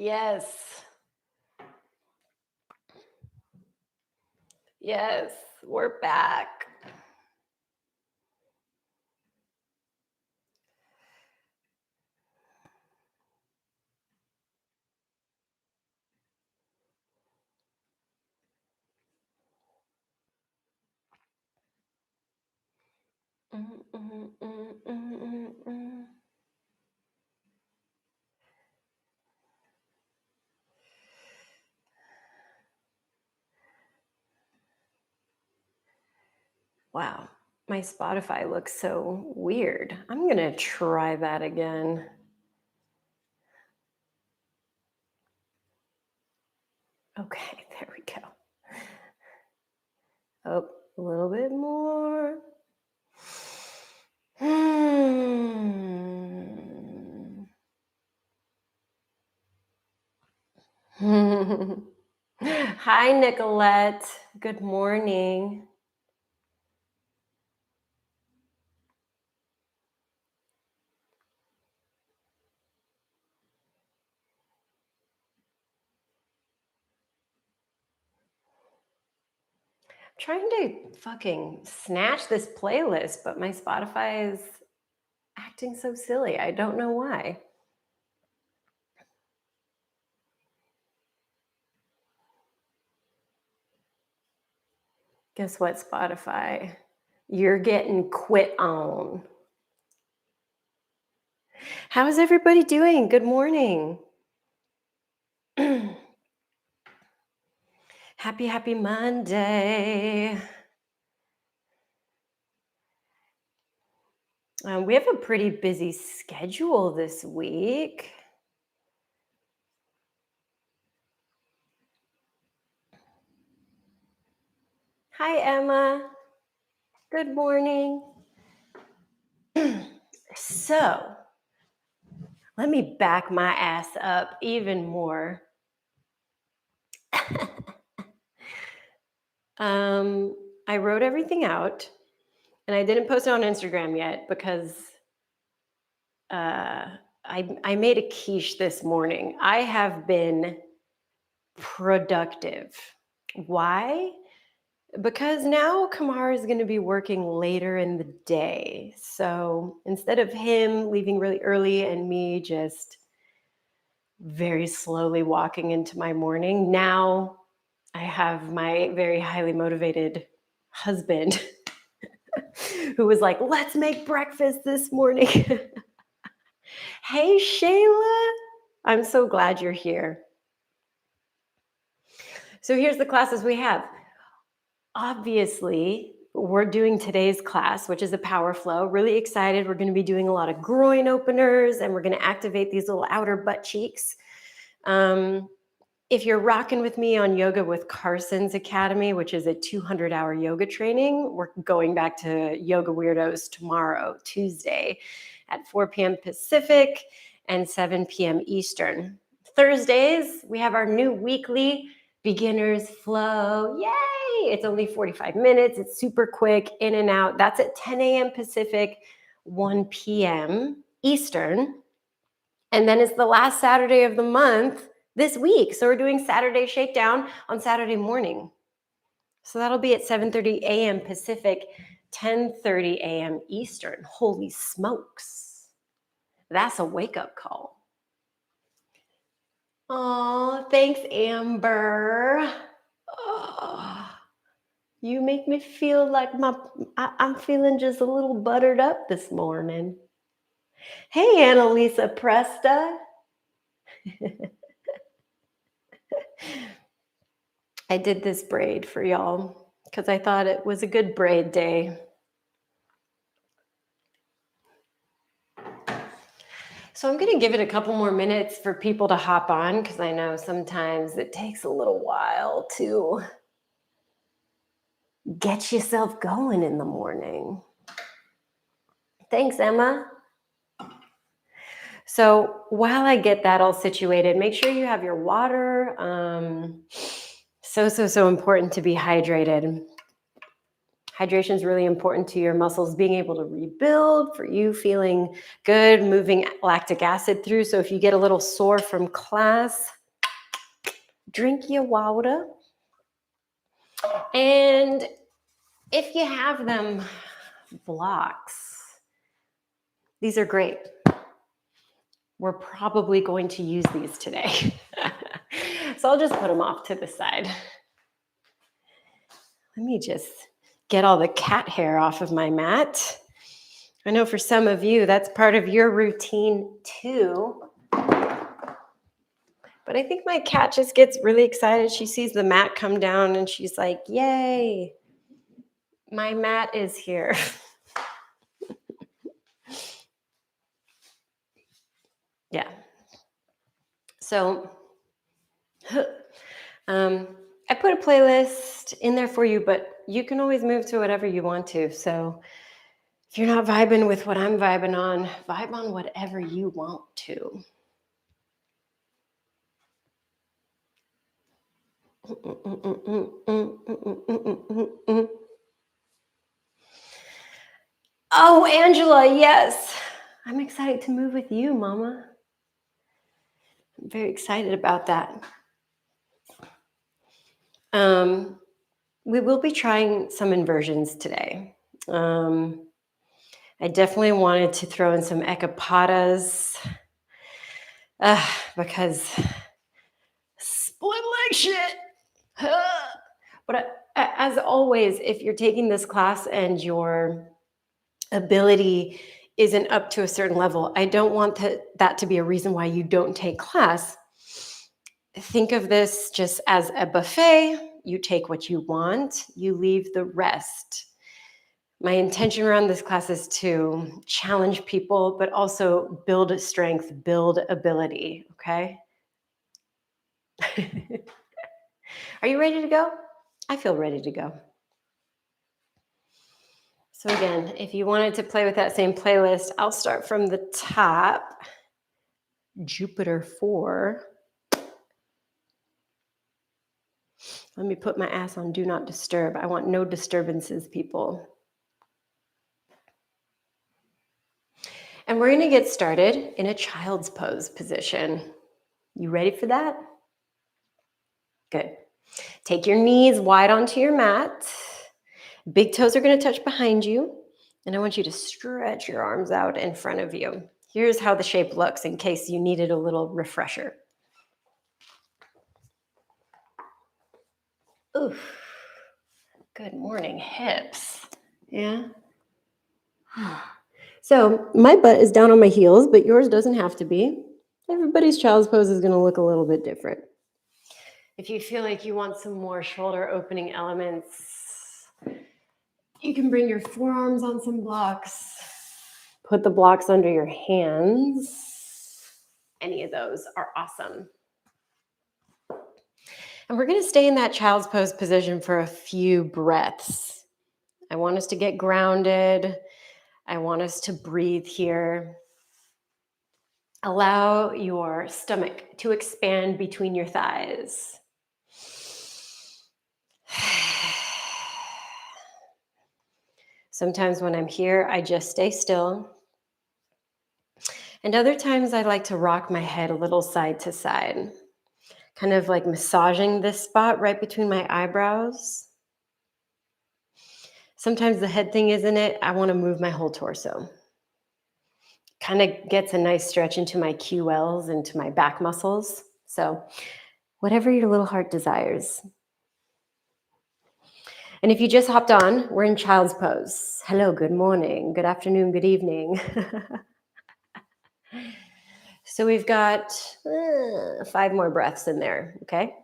Yes. Yes, we're back. Mm, mm, mm, mm, mm, mm. Wow, my Spotify looks so weird. I'm gonna try that again. Okay, there we go. Oh, a little bit more. Hmm. Hi, Nicolette. Good morning. Trying to fucking snatch this playlist, but my Spotify is acting so silly. I don't know why. Guess what, Spotify? You're getting quit on. How is everybody doing? Good morning. Happy Monday. We have a pretty busy schedule this week. Hi, Emma. Good morning. So, let me back my ass up even more. I wrote everything out and I didn't post it on Instagram yet because uh, I made a quiche this morning. I have been productive. Why? Because now Kamar is going to be working later in the day. So instead of him leaving really early and me just very slowly walking into my morning, now I have my very highly motivated husband who was like, let's make breakfast this morning. Hey, Shayla. I'm so glad you're here. So here's the classes we have. Obviously, we're doing today's class, which is a power flow. Really excited. We're going to be doing a lot of groin openers and we're going to activate these little outer butt cheeks. If you're rocking with me on Yoga with Carson's Academy, which is a 200-hour yoga training, we're going back to Yoga Weirdos tomorrow, Tuesday, at 4 p.m. Pacific and 7 p.m. Eastern. Thursdays, we have our new weekly beginners flow. Yay! It's only 45 minutes. It's super quick, in and out. That's at 10 a.m. Pacific, 1 p.m. Eastern. And then it's the last Saturday of the month this week. So we're doing Saturday Shakedown on Saturday morning. So that'll be at 7:30 a.m. Pacific, 10:30 a.m. Eastern. Holy smokes. That's a wake-up call. Oh, thanks, Amber. Oh, you make me feel like I'm feeling just a little buttered up this morning. Hey, Annalisa Presta. I did this braid for y'all because I thought it was a good braid day. So I'm going to give it a couple more minutes for people to hop on because I know sometimes it takes a little while to get yourself going in the morning. Thanks, Emma. So while I get that all situated, make sure you have your water. So important to be hydrated. Hydration is really important to your muscles being able to rebuild, for you feeling good, moving lactic acid through. So if you get a little sore from class, drink your water. And if you have them blocks, these are great. We're probably going to use these today. So I'll just put them off to the side. Let me just get all the cat hair off of my mat. I know for some of you, that's part of your routine too. But I think my cat just gets really excited. She sees the mat come down and she's like, yay, my mat is here. Yeah. So I put a playlist in there for you, but you can always move to whatever you want to. So if you're not vibing with what I'm vibing on, vibe on whatever you want to. Oh, Angela, yes. I'm excited to move with you, Mama. I'm very excited about that. We will be trying some inversions today. I definitely wanted to throw in some ekapatas because split leg shit. But as always, if you're taking this class and your ability isn't up to a certain level, I don't want that to be a reason why you don't take class. Think of this just as a buffet. You take what you want, you leave the rest. My intention around this class is to challenge people, but also build strength, build ability, okay? Are you ready to go? I feel ready to go. So again, if you wanted to play with that same playlist, I'll start from the top. Jupiter 4. Let me put my ass on do not disturb. I want no disturbances, people. And we're going to get started in a child's pose position. You ready for that? Good. Take your knees wide onto your mat. Big toes are going to touch behind you. And I want you to stretch your arms out in front of you. Here's how the shape looks in case you needed a little refresher. Oof. Good morning, hips. Yeah. So my butt is down on my heels, but yours doesn't have to be. Everybody's child's pose is going to look a little bit different. If you feel like you want some more shoulder opening elements, you can bring your forearms on some blocks. Put the blocks under your hands. Any of those are awesome. And we're going to stay in that child's pose position for a few breaths. I want us to get grounded. I want us to breathe here. Allow your stomach to expand between your thighs. Sometimes when I'm here, I just stay still. And other times I like to rock my head a little side to side, kind of like massaging this spot right between my eyebrows. Sometimes the head thing isn't it. I want to move my whole torso. Kind of gets a nice stretch into my QLs, into my back muscles. So whatever your little heart desires. And if you just hopped on, we're in child's pose. Hello, good morning, good afternoon, good evening. So we've got 5 more breaths in there, okay?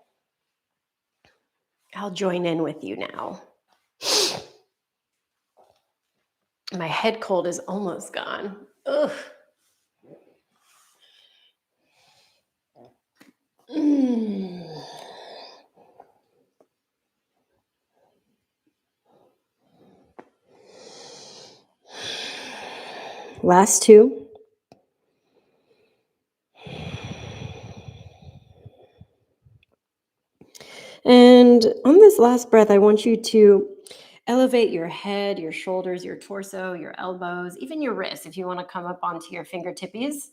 I'll join in with you now. My head cold is almost gone. Ugh. Last 2. And on this last breath, I want you to Elevate your head, your shoulders, your torso, your elbows, even your wrists if you want to come up onto your fingertippies.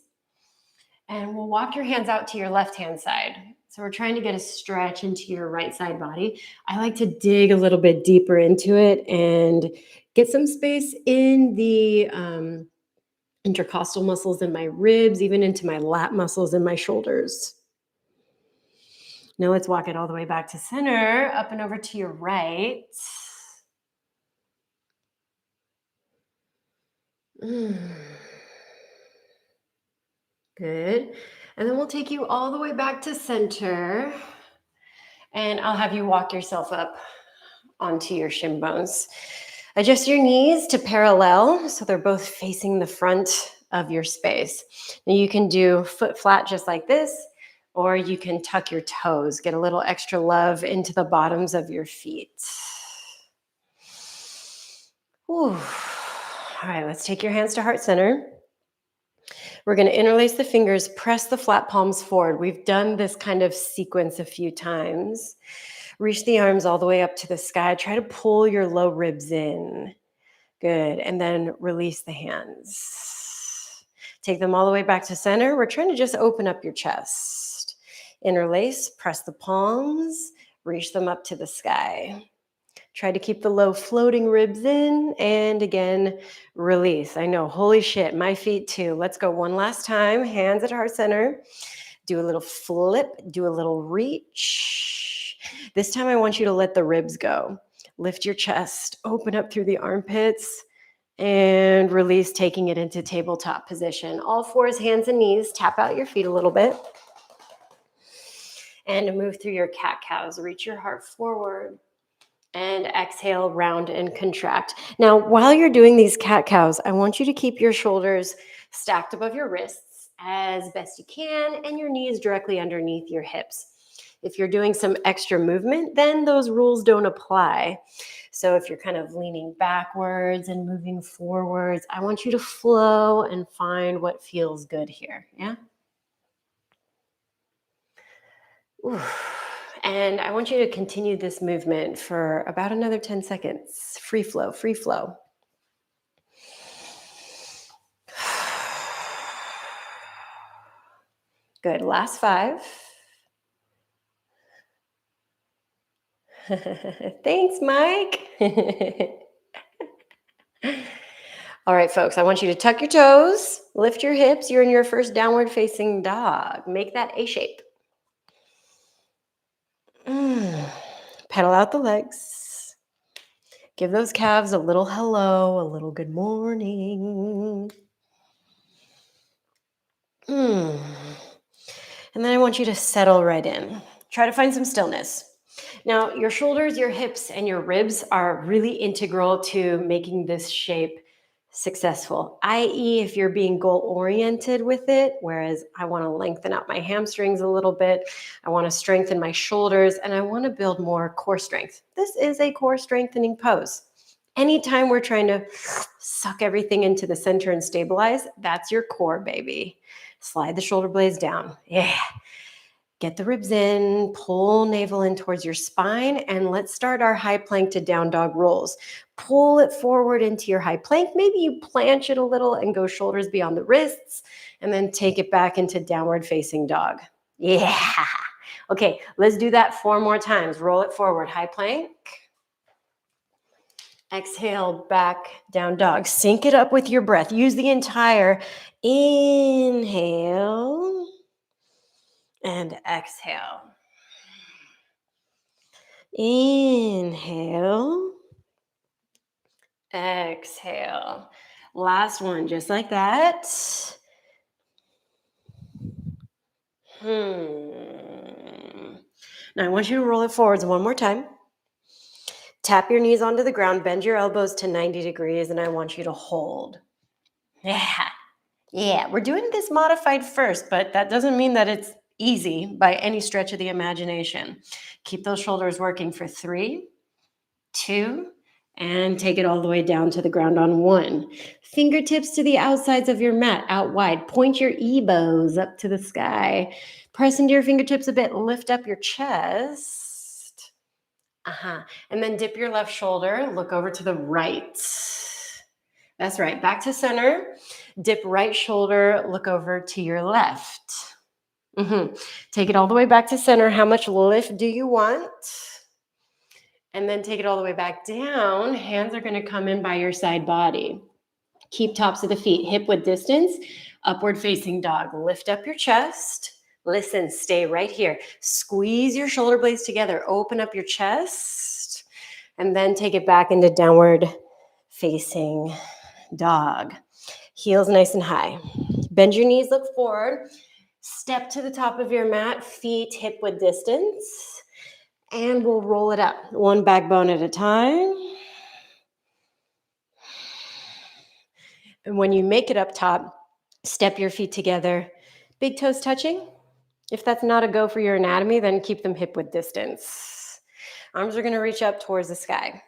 And we'll walk your hands out to your left-hand side. So we're trying to get a stretch into your right side body. I like to dig a little bit deeper into it and get some space in the intercostal muscles in my ribs, even into my lat muscles in my shoulders. Now let's walk it all the way back to center, up and over to your right. Good. And then we'll take you all the way back to center. And I'll have you walk yourself up onto your shin bones. Adjust your knees to parallel so they're both facing the front of your space. Now you can do foot flat just like this, or you can tuck your toes, get a little extra love into the bottoms of your feet. Whew. All right, let's take your hands to heart center. We're going to interlace the fingers, press the flat palms forward. We've done this kind of sequence a few times. Reach the arms all the way up to the sky. Try to pull your low ribs in. Good. And then release the hands. Take them all the way back to center. We're trying to just open up your chest. Interlace, press the palms, reach them up to the sky. Try to keep the low floating ribs in, and again, release. I know, holy shit, my feet too. Let's go one last time. Hands at heart center. Do a little flip, do a little reach. This time I want you to let the ribs go. Lift your chest, open up through the armpits, and release, taking it into tabletop position. All fours, hands and knees. Tap out your feet a little bit. And move through your cat-cows. Reach your heart forward. And exhale, round and contract. Now, while you're doing these cat-cows, I want you to keep your shoulders stacked above your wrists as best you can, and your knees directly underneath your hips. If you're doing some extra movement, then those rules don't apply. So if you're kind of leaning backwards and moving forwards, I want you to flow and find what feels good here, yeah? Ooh. And I want you to continue this movement for about another 10 seconds. Free flow, free flow. Good, last 5. Thanks, Mike. All right, folks, I want you to tuck your toes, lift your hips. You're in your first downward facing dog. Make that A shape. Pedal out the legs. Give those calves a little hello, a little good morning. And then I want you to settle right in. Try to find some stillness. Now, your shoulders, your hips, and your ribs are really integral to making this shape successful, i.e. if you're being goal-oriented with it, whereas I want to lengthen out my hamstrings a little bit, I want to strengthen my shoulders, and I want to build more core strength. This is a core strengthening pose. Anytime we're trying to suck everything into the center and stabilize, that's your core, baby. Slide the shoulder blades down. Yeah. Get the ribs in, pull navel in towards your spine, and let's start our high plank to down dog rolls. Pull it forward into your high plank. Maybe you planche it a little and go shoulders beyond the wrists, and then take it back into downward facing dog. Yeah. Okay, let's do that 4 more times. Roll it forward, high plank. Exhale, back, down dog. Sync it up with your breath. Use the entire inhale and exhale. Inhale, exhale. Last one, just like that. Now I want you to roll it forwards one more time. Tap your knees onto the ground, bend your elbows to 90 degrees, and I want you to hold. Yeah, we're doing this modified first, but that doesn't mean that it's easy by any stretch of the imagination. Keep those shoulders working for 3, 2, and take it all the way down to the ground on 1. Fingertips to the outsides of your mat, out wide. Point your elbows up to the sky. Press into your fingertips a bit. Lift up your chest. And then dip your left shoulder, look over to the right. That's right, back to center. Dip right shoulder, look over to your left. Take it all the way back to center. How much lift do you want? And then take it all the way back down. Hands are going to come in by your side body. Keep tops of the feet hip width distance. Upward facing dog. Lift up your chest. Listen, stay right here. Squeeze your shoulder blades together. Open up your chest. And then take it back into downward facing dog. Heels nice and high. Bend your knees, look forward. Step to the top of your mat, feet hip width distance. And we'll roll it up, one backbone at a time. And when you make it up top, step your feet together, big toes touching. If that's not a go for your anatomy, then keep them hip width distance. Arms are going to reach up towards the sky.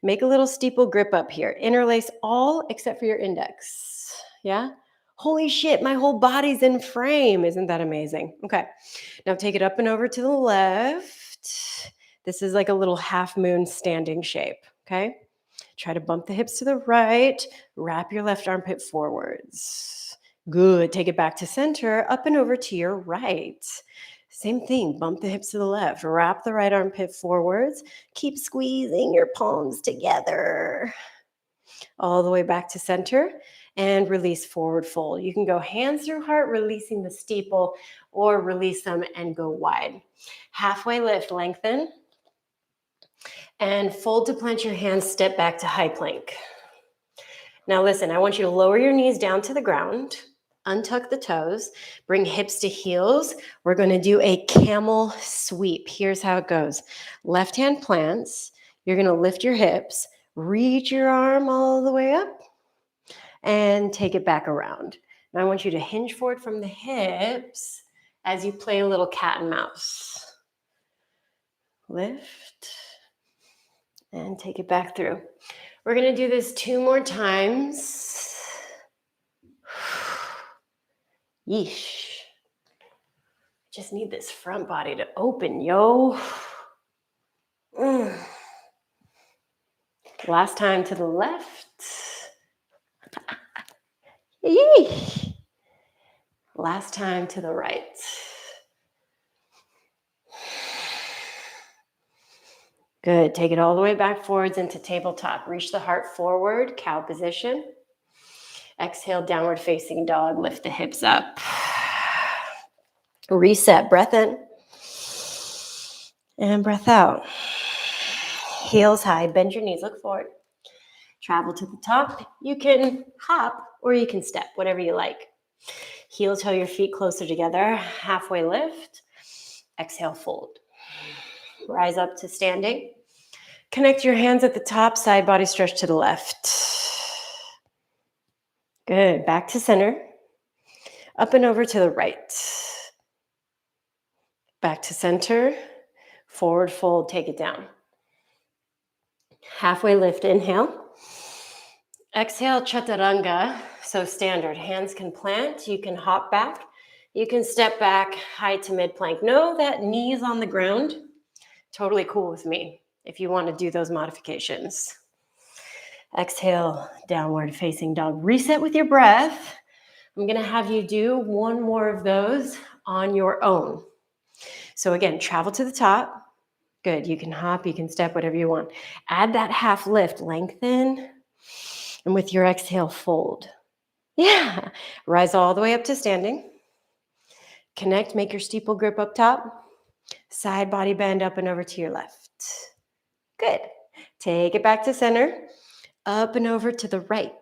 Make a little steeple grip up here. Interlace all except for your index. Yeah? Holy shit, my whole body's in frame. Isn't that amazing? Okay. Now take it up and over to the left. This is like a little half moon standing shape. Okay? Try to bump the hips to the right. Wrap your left armpit forwards. Good. Take it back to center, up and over to your right. Same thing. Bump the hips to the left. Wrap the right armpit forwards. Keep squeezing your palms together. All the way back to center and release forward fold. You can go hands through heart, releasing the steeple, or release them and go wide. Halfway lift, lengthen. And fold to plant your hands, step back to high plank. Now listen, I want you to lower your knees down to the ground, untuck the toes, bring hips to heels. We're going to do a camel sweep. Here's how it goes. Left hand plants. You're going to lift your hips, reach your arm all the way up, and take it back around. And I want you to hinge forward from the hips as you play a little cat and mouse. Lift. And take it back through. We're going to do this 2 more times. Yeesh. Just need this front body to open, yo. Last time to the left. Yeesh. Last time to the right. Good. Take it all the way back forwards into tabletop. Reach the heart forward, cow position. Exhale, downward facing dog. Lift the hips up. Reset. Breath in. And breath out. Heels high. Bend your knees. Look forward. Travel to the top. You can hop or you can step, whatever you like. Heel toe your feet closer together. Halfway lift. Exhale, fold. Rise up to standing. Connect your hands at the top, side body stretch to the left. Good. Back to center. Up and over to the right. Back to center. Forward fold, take it down. Halfway lift, inhale. Exhale, chaturanga. So standard. Hands can plant. You can hop back. You can step back, high to mid plank. Know that knees on the ground. Totally cool with me if you want to do those modifications. Exhale, downward facing dog. Reset with your breath. I'm going to have you do 1 more of those on your own. So again, travel to the top. Good. You can hop, you can step, whatever you want. Add that half lift, lengthen. And with your exhale, fold. Yeah. Rise all the way up to standing. Connect, make your steeple grip up top. Side body bend up and over to your left. Good. Take it back to center. Up and over to the right.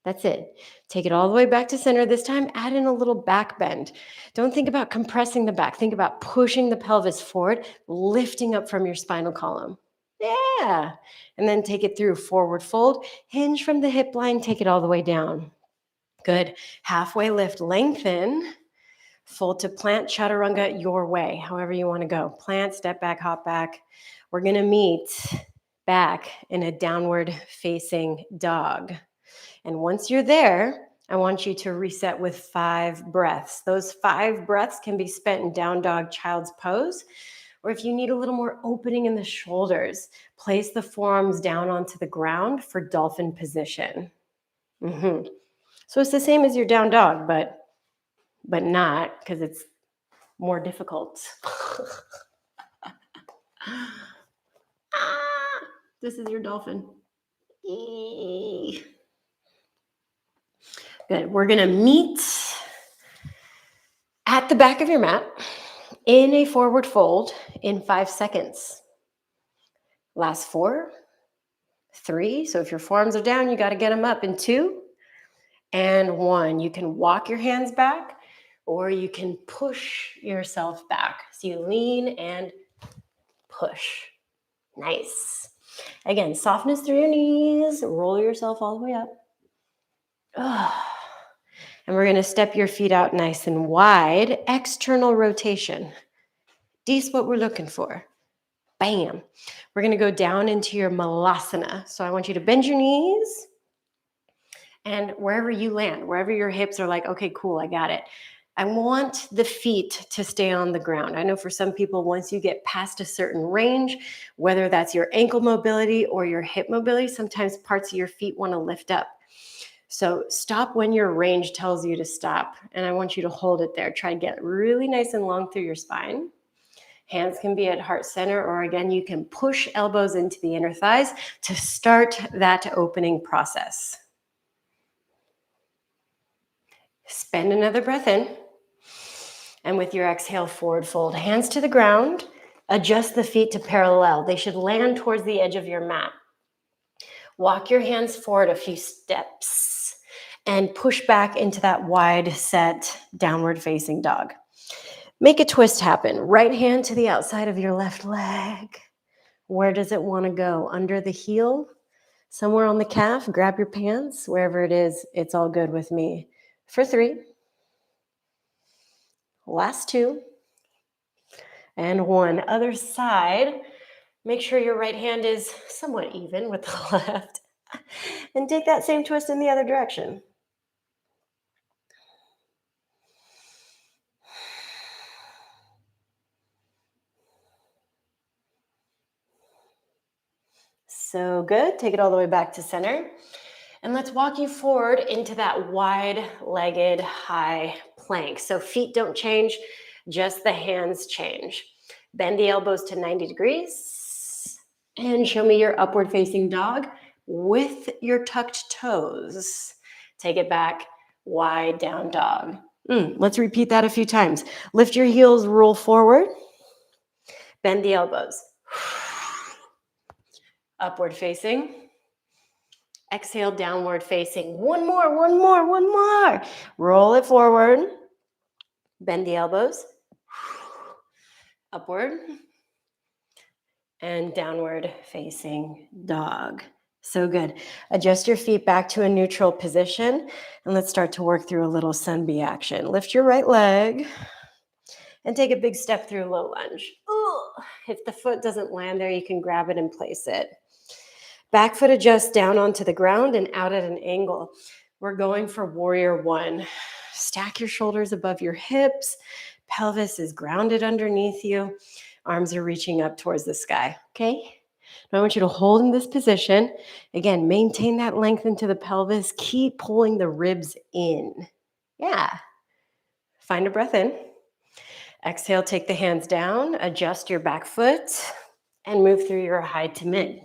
That's it. Take it all the way back to center. This time, add in a little back bend. Don't think about compressing the back. Think about pushing the pelvis forward, lifting up from your spinal column. Yeah. And then take it through forward fold. Hinge from the hip line. Take it all the way down. Good. Halfway lift. Lengthen. Fold to plant, chaturanga, your way, however you want to go. Plant, step back, hop back. We're going to meet back in a downward facing dog. And once you're there, I want you to reset with 5 breaths. Those 5 breaths can be spent in down dog child's pose, Or if you need a little more opening in the shoulders, place the forearms down onto the ground for dolphin position. So it's the same as your down dog, but not, because it's more difficult. This is your dolphin. Good. We're going to meet at the back of your mat in a forward fold in 5 seconds. Last 4, 3. So if your forearms are down, you got to get them up in 2 and 1. You can walk your hands back, or you can push yourself back. So you lean and push. Nice. Again, softness through your knees. Roll yourself all the way up. And we're going to step your feet out nice and wide. External rotation. This is what we're looking for. Bam. We're going to go down into your Malasana. So I want you to bend your knees. And wherever you land, wherever your hips are like, okay, cool, I got it. I want the feet to stay on the ground. I know for some people, once you get past a certain range, whether that's your ankle mobility or your hip mobility, sometimes parts of your feet want to lift up. So stop when your range tells you to stop. And I want you to hold it there. Try to get really nice and long through your spine. Hands can be at heart center, or again, you can push elbows into the inner thighs to start that opening process. Spend another breath in. And with your exhale, forward fold. Hands to the ground. Adjust the feet to parallel. They should land towards the edge of your mat. Walk your hands forward a few steps and push back into that wide set downward facing dog. Make a twist happen. Right hand to the outside of your left leg. Where does it want to go? Under the heel? Somewhere on the calf? Grab your pants. Wherever it is, it's all good with me. For 3. Last 2. And 1. Other side. Make sure your right hand is somewhat even with the left. And take that same twist in the other direction. So good. Take it all the way back to center. And let's walk you forward into that wide-legged high plank. So feet don't change, just the hands change. Bend the elbows to 90 degrees. And show me your upward facing dog with your tucked toes. Take it back, wide down dog. Let's repeat that a few times. Lift your heels, roll forward. Bend the elbows. Upward facing. Exhale, downward facing. One more. Roll it forward. Bend the elbows. Upward. And downward facing dog. So good. Adjust your feet back to a neutral position. And let's start to work through a little sun bee action. Lift your right leg. And take a big step through low lunge. If the foot doesn't land there, you can grab it and place it. Back foot adjusts down onto the ground and out at an angle. We're going for warrior 1. Stack your shoulders above your hips. Pelvis is grounded underneath you. Arms are reaching up towards the sky, okay? Now I want you to hold in this position. Again, maintain that length into the pelvis. Keep pulling the ribs in. Yeah. Find a breath in. Exhale, take the hands down, adjust your back foot, and move through your high to mid.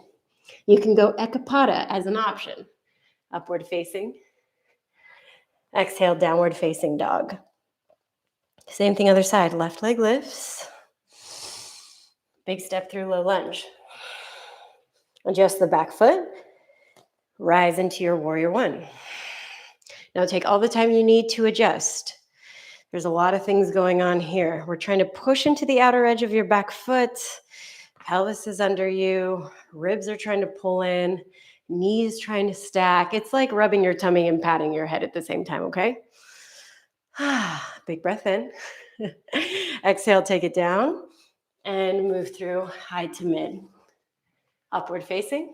You can go ekapada as an option. Upward facing. Exhale, downward facing dog. Same thing other side. Left leg lifts. Big step through low lunge. Adjust the back foot. Rise into your warrior 1. Now take all the time you need to adjust. There's a lot of things going on here. We're trying to push into the outer edge of your back foot. Pelvis is under you. Ribs are trying to pull in. Knees trying to stack. It's like rubbing your tummy and patting your head at the same time, okay? Big breath in. Exhale, take it down. And move through high to mid. Upward facing.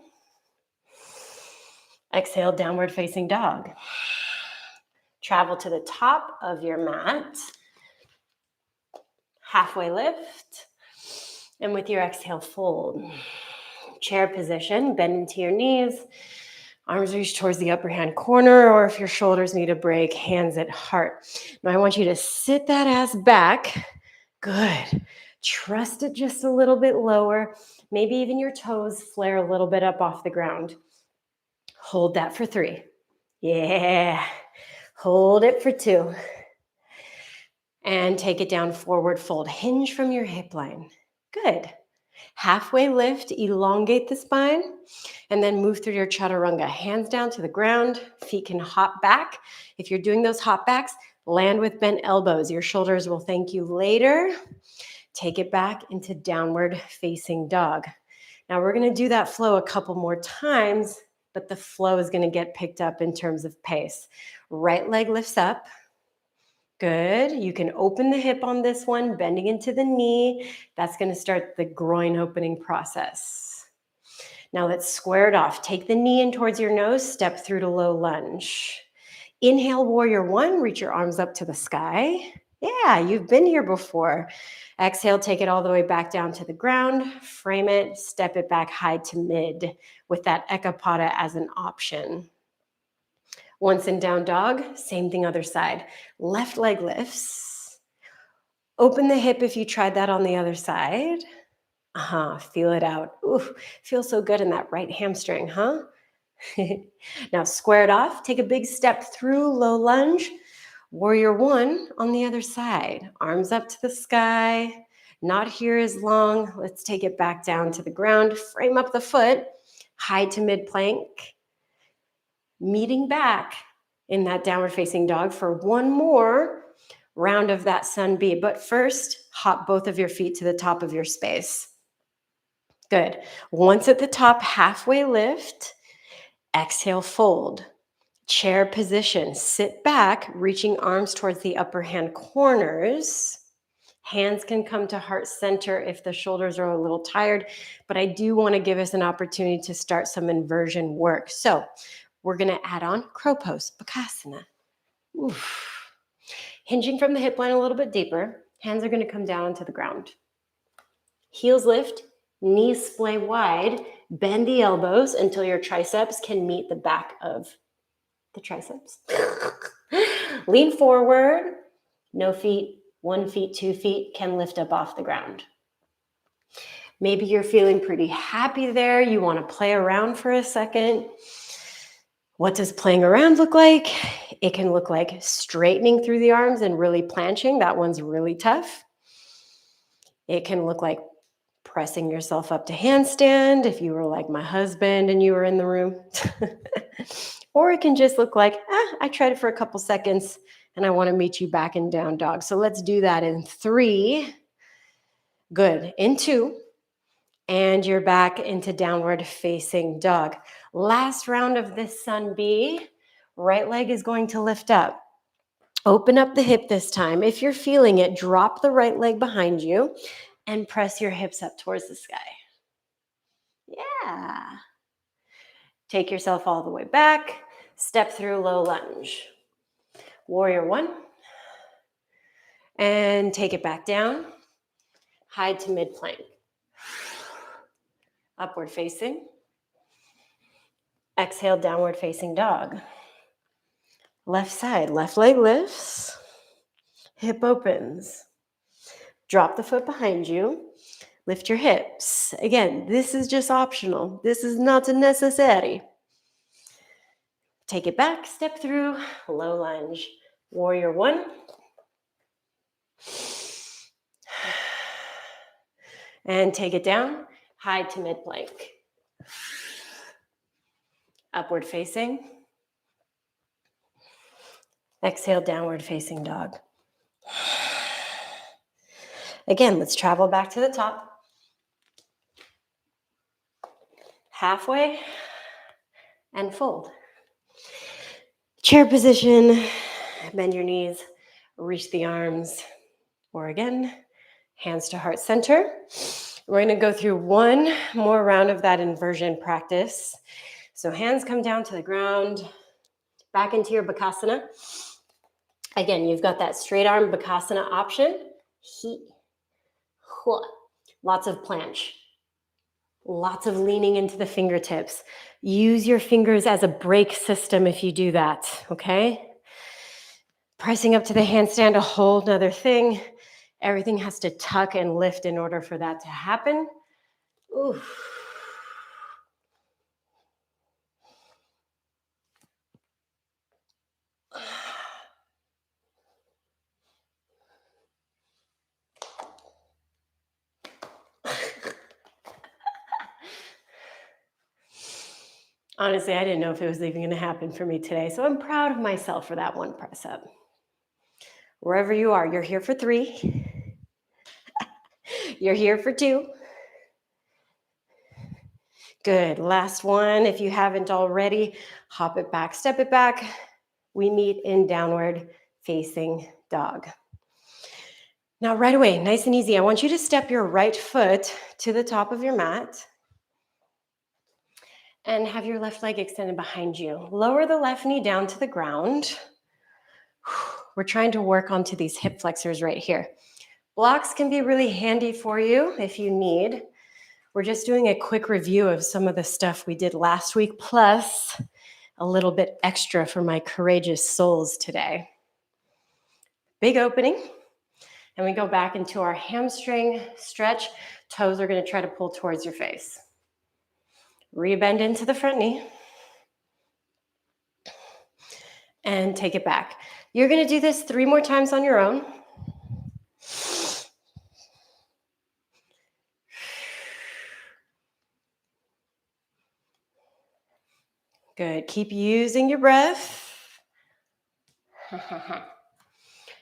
Exhale, downward facing dog. Travel to the top of your mat. Halfway lift. And with your exhale, fold. Chair position, bend into your knees. Arms reach towards the upper hand corner, or if your shoulders need a break, hands at heart. Now I want you to sit that ass back. Good. Trust it just a little bit lower. Maybe even your toes flare a little bit up off the ground. Hold that for 3. Yeah. Hold it for 2. And take it down, forward fold. Hinge from your hip line. Good. Halfway lift, elongate the spine, and then move through your chaturanga. Hands down to the ground, feet can hop back. If you're doing those hop backs, land with bent elbows. Your shoulders will thank you later. Take it back into downward facing dog. Now we're gonna do that flow a couple more times, but the flow is gonna get picked up in terms of pace. Right leg lifts up. Good. You can open the hip on this one, bending into the knee. That's going to start the groin opening process. Now let's square it off. Take the knee in towards your nose, step through to low lunge. Inhale, warrior 1, reach your arms up to the sky. Yeah, you've been here before. Exhale, take it all the way back down to the ground, frame it, step it back high to mid with that ekapada as an option. Once in down dog, same thing other side. Left leg lifts. Open the hip if you tried that on the other side. Feel it out. Ooh, feels so good in that right hamstring, huh? Now square it off. Take a big step through, low lunge. Warrior 1 on the other side. Arms up to the sky. Not here as long. Let's take it back down to the ground. Frame up the foot. High to mid plank. Meeting back in that downward facing dog for one more round of that sun B. But first, hop both of your feet to the top of your space. Good. Once at the top, halfway lift. Exhale, fold. Chair position. Sit back, reaching arms towards the upper hand corners. Hands can come to heart center if the shoulders are a little tired, but I do want to give us an opportunity to start some inversion work. So we're going to add on crow pose, Bakasana. Oof. Hinging from the hip line a little bit deeper. Hands are going to come down onto the ground. Heels lift, knees splay wide. Bend the elbows until your triceps can meet the back of the triceps. Lean forward. No feet, 1 foot, 2 feet can lift up off the ground. Maybe you're feeling pretty happy there. You want to play around for a second. What does playing around look like? It can look like straightening through the arms and really planching. That one's really tough. It can look like pressing yourself up to handstand if you were like my husband and you were in the room. Or it can just look like, I tried it for a couple seconds and I want to meet you back in down dog. So let's do that in 3. Good. In 2. And you're back into downward facing dog. Last round of this sun B. Right leg is going to lift up. Open up the hip this time. If you're feeling it, drop the right leg behind you and press your hips up towards the sky. Yeah. Take yourself all the way back. Step through low lunge. Warrior 1. And take it back down. High to mid plank. Upward facing. Exhale, downward facing dog. Left side, left leg lifts. Hip opens. Drop the foot behind you. Lift your hips. Again, this is just optional. This is not necessary. Take it back, step through, low lunge. Warrior 1. And take it down, high to mid plank. Upward facing. Exhale, downward facing dog. Again, let's travel back to the top. Halfway and fold. Chair position, bend your knees, reach the arms, or again, hands to heart center. We're going to go through one more round of that inversion practice. So hands come down to the ground, back into your Bakasana. Again, you've got that straight arm Bakasana option. He, hua, Lots of planche. Lots of leaning into the fingertips. Use your fingers as a brake system if you do that, okay? Pressing up to the handstand, a whole nother thing. Everything has to tuck and lift in order for that to happen. Ooh. Honestly, I didn't know if it was even going to happen for me today, so I'm proud of myself for that one press up. Wherever you are, you're here for 3. You're here for 2. Good. Last one. If you haven't already, hop it back, step it back. We meet in downward facing dog. Now, right away, nice and easy, I want you to step your right foot to the top of your mat and have your left leg extended behind you. Lower the left knee down to the ground. We're trying to work onto these hip flexors right here. Blocks can be really handy for you if you need. We're just doing a quick review of some of the stuff we did last week, plus a little bit extra for my courageous souls today. Big opening. And we go back into our hamstring stretch. Toes are going to try to pull towards your face. Rebend into the front knee. And take it back. You're going to do this 3 more times on your own. Good. Keep using your breath.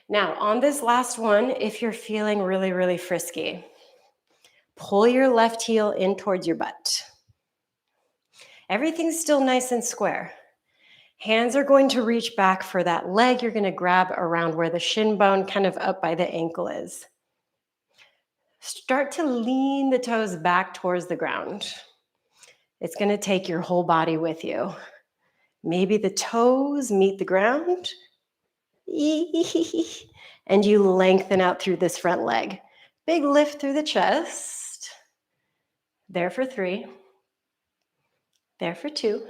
Now, on this last one, if you're feeling really, really frisky, pull your left heel in towards your butt. Everything's still nice and square. Hands are going to reach back for that leg. You're going to grab around where the shin bone, kind of up by the ankle is. Start to lean the toes back towards the ground. It's going to take your whole body with you. Maybe the toes meet the ground. And you lengthen out through this front leg. Big lift through the chest. There for 3. There for 2.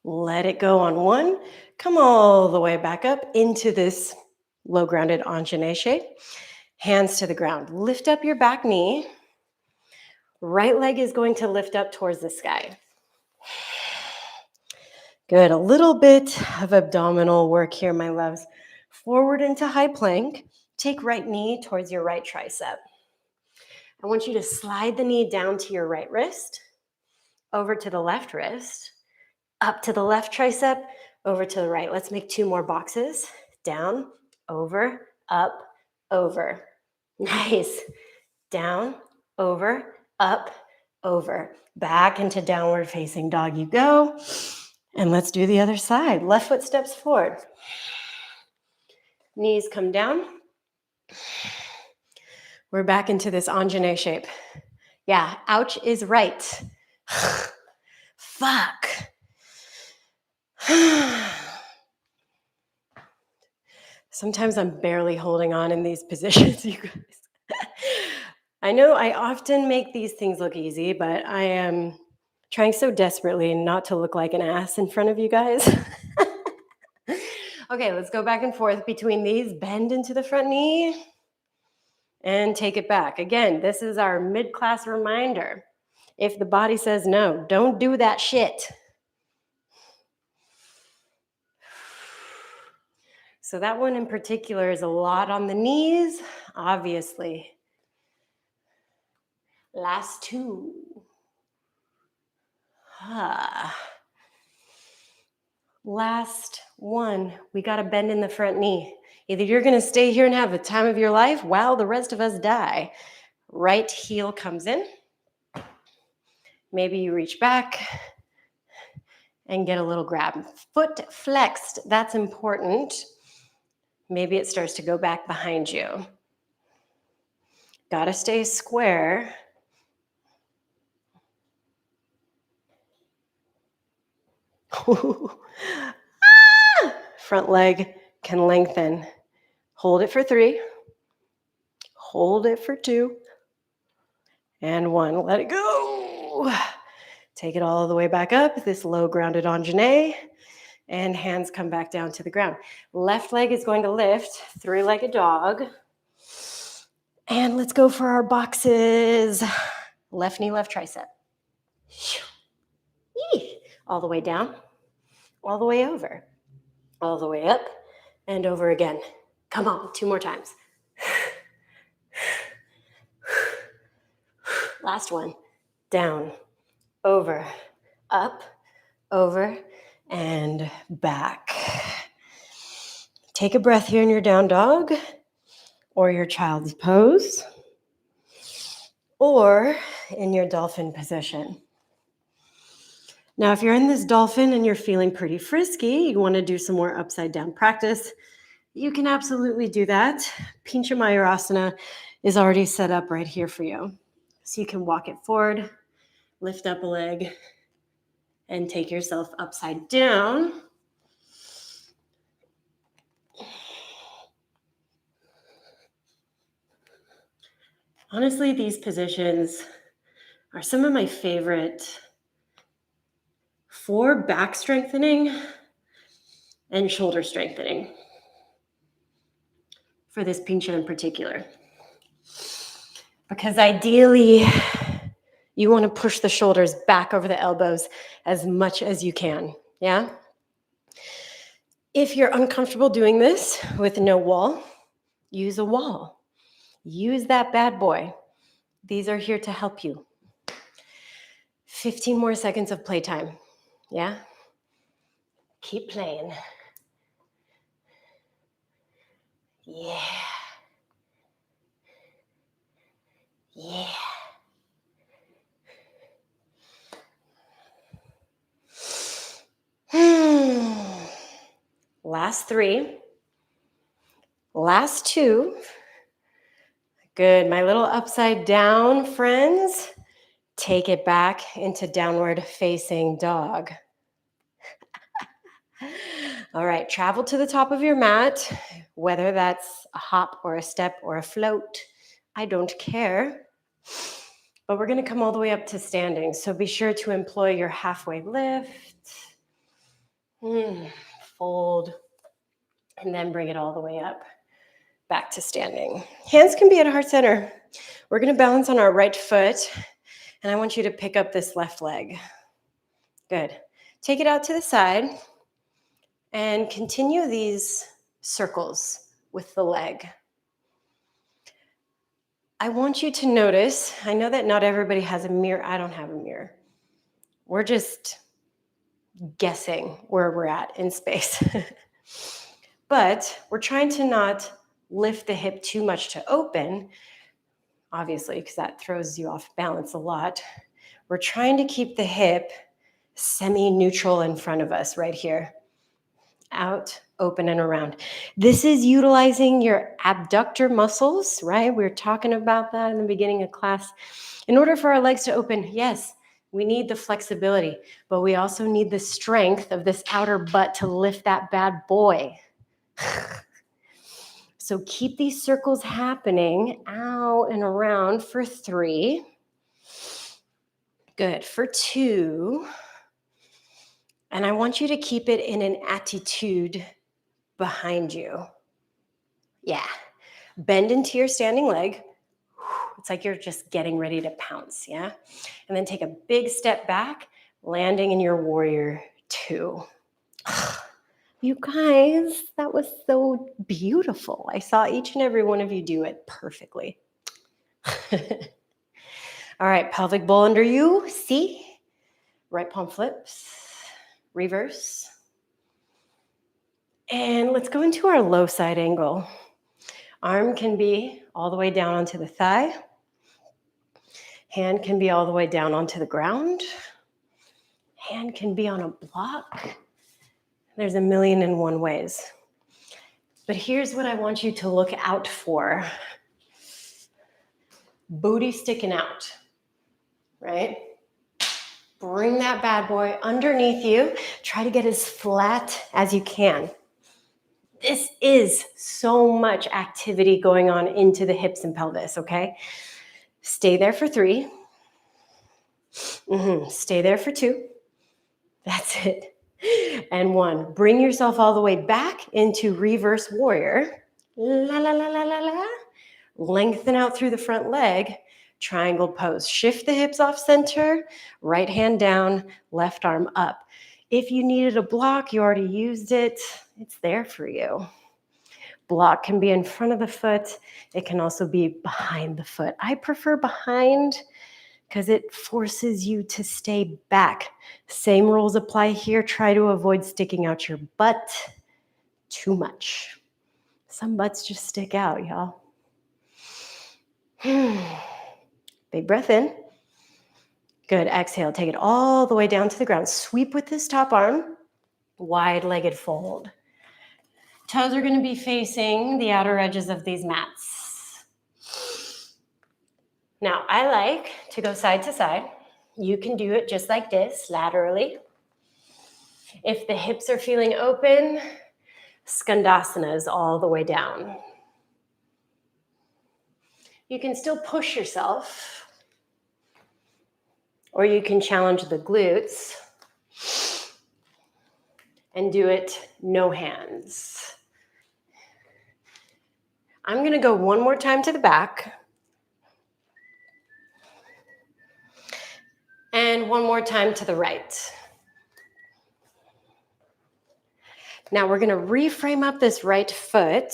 Let it go on 1. Come all the way back up into this low grounded enchaîné shape. Hands to the ground. Lift up your back knee. Right leg is going to lift up towards the sky. Good. A little bit of abdominal work here, my loves. Forward into high plank. Take right knee towards your right tricep. I want you to slide the knee down to your right wrist, over to the left wrist, up to the left tricep, over to the right. Let's make 2 more boxes. Down, over, up, over. Nice. Down, over, up, over. Back into downward facing dog you go. And let's do the other side. Left foot steps forward. Knees come down. We're back into this enchaîné shape. Yeah, ouch is right. Fuck. Sometimes I'm barely holding on in these positions, you guys. I know I often make these things look easy, but I am trying so desperately not to look like an ass in front of you guys. Okay, let's go back and forth between these. Bend into the front knee and take it back. Again, this is our mid-class reminder. If the body says no, don't do that shit. So that one in particular is a lot on the knees, obviously. Last 2. Last 1. We got to bend in the front knee. Either you're going to stay here and have the time of your life while the rest of us die. Right heel comes in. Maybe you reach back and get a little grab. Foot flexed, that's important. Maybe it starts to go back behind you. Got to stay square. Front leg can lengthen. Hold it for 3. Hold it for 2. And 1. Let it go. Take it all the way back up. This low grounded Anjane. And hands come back down to the ground. Left leg is going to lift, 3-legged dog. And let's go for our boxes. Left knee, left tricep. All the way down, all the way over, all the way up, and over again. Come on, 2 more times. Last one. Down, over, up, over, and back. Take a breath here in your down dog or your child's pose or in your dolphin position. Now, if you're in this dolphin and you're feeling pretty frisky, you want to do some more upside down practice, you can absolutely do that. Pincha Mayurasana is already set up right here for you. So you can walk it forward, lift up a leg, and take yourself upside down. Honestly, these positions are some of my favorite for back strengthening and shoulder strengthening for this pincha in particular. Because ideally, you want to push the shoulders back over the elbows as much as you can, yeah? If you're uncomfortable doing this with no wall, use a wall. Use that bad boy. These are here to help you. 15 more seconds of playtime, yeah? Keep playing. Yeah. Yeah. Last 3. Last 2. Good. My little upside down friends, take it back into downward facing dog. All right. Travel to the top of your mat, whether that's a hop or a step or a float. I don't care. But we're going to come all the way up to standing. So be sure to employ your halfway lift. Fold. And then bring it all the way up. Back to standing. Hands can be at heart center. We're going to balance on our right foot. And I want you to pick up this left leg. Good. Take it out to the side. And continue these circles with the leg. I want you to notice, I know that not everybody has a mirror. I don't have a mirror. We're just guessing where we're at in space. But we're trying to not lift the hip too much to open, obviously, because that throws you off balance a lot. We're trying to keep the hip semi-neutral in front of us right here. Out, open, and around. This is utilizing your abductor muscles, right? We were talking about that in the beginning of class. In order for our legs to open, yes, we need the flexibility, but we also need the strength of this outer butt to lift that bad boy. So keep these circles happening out and around for 3. Good. For 2. And I want you to keep it in an attitude behind you. Yeah. Bend into your standing leg. It's like you're just getting ready to pounce, yeah? And then take a big step back, landing in your warrior 2. You guys, that was so beautiful. I saw each and every one of you do it perfectly. All right, pelvic bowl under you. See? Right palm flips. Reverse. And let's go into our low side angle. Arm can be all the way down onto the thigh. Hand can be all the way down onto the ground. Hand can be on a block. There's a million and one ways. But here's what I want you to look out for. Booty sticking out, right? Bring that bad boy underneath you. Try to get as flat as you can. This is so much activity going on into the hips and pelvis, okay? Stay there for 3. Stay there for 2. That's it. And 1. Bring yourself all the way back into reverse warrior. La, la, la, la, la, la. Lengthen out through the front leg. Triangle pose. Shift the hips off center. Right hand down, left arm up. If you needed a block, you already used it. It's there for you. Block can be in front of the foot. It can also be behind the foot. I prefer behind because it forces you to stay back. Same rules apply here. Try to avoid sticking out your butt too much. Some butts just stick out, y'all. Big breath in. Good. Exhale. Take it all the way down to the ground. Sweep with this top arm. Wide-legged fold. Toes are going to be facing the outer edges of these mats. Now, I like to go side to side. You can do it just like this, laterally. If the hips are feeling open, Skandasana is all the way down. You can still push yourself, or you can challenge the glutes and do it no hands. I'm going to go one more time to the back. And one more time to the right. Now we're going to reframe up this right foot.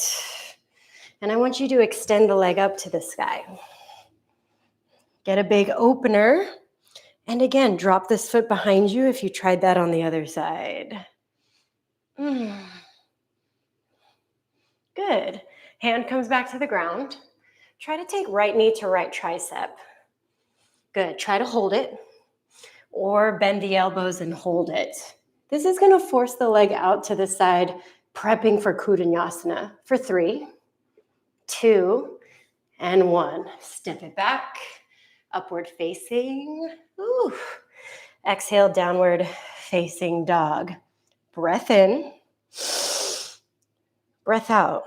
And I want you to extend the leg up to the sky. Get a big opener. And again, drop this foot behind you if you tried that on the other side. Good. Hand comes back to the ground. Try to take right knee to right tricep. Good. Try to hold it. Or bend the elbows and hold it. This is going to force the leg out to the side, prepping for Kudanyasana for 3, 2, and 1. Step it back, upward facing. Ooh. Exhale, downward facing dog. Breath in, breath out.